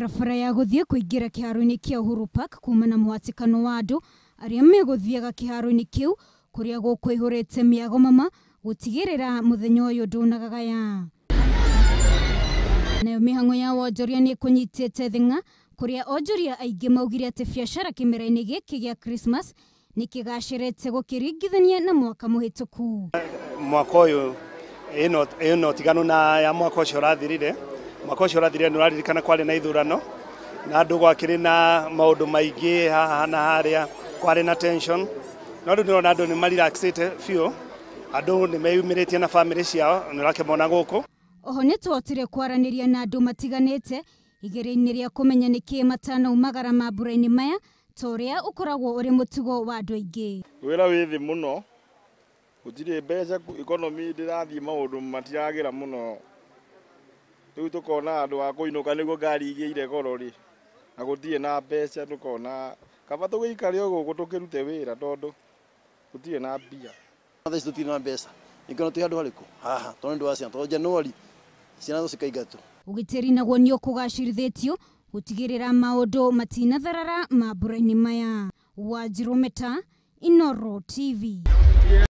barabara ya guthie kuingira kiharo-ini kia Uhuru Park kuma na muhatikano wa andu aria meguthiaga kiharo-ini kiu kuria gukwihurite miago mama gutigirira muthenya uyu ndunagagaya. Nayo mihango ya wonjoria ni kunyitite thinga kuria onjoria aingi maugire ati biacara kimera-ini giki gia Christmas ni kigacirite gukiringithania na mwaka muhituku. Mwaka uyu ino tiganu na ya mwaka ucio urathirire. Mwaka ucio urathirire ni uraririkana kwari na ithurano na andu gwakiri na maundu maingi haha na haria, kwari na tension no ndu nirona andu ni marelaxite fiu, andu ni meyumiritie na family ciao nirakemona guku. Oho ni twotire kwaraniria na andu matiganite igere-ini ria kumenya niki matana umagara mambura-ini maya toria ukoragwo uri mutugo wa andu aingi. Wira withi muno gutire mbeca, economy ndirathie maundu matiragira muno. Riu tukona andu a kuinuka niguo ngari igiire goro ri na gutire na mbeca, tukona kaba tugikare o guku tukirute wira tondu gutire na mbia. Thaici tutire na mbeca ingano ti handu hariku haha tondu wa ciana to Januari ciana cikaigatu. Ugitiri naguo ni ukugacirithitio gutigirira maundu matinatharara mambura-ini maya. Wanjiru Meta, Inooro TV.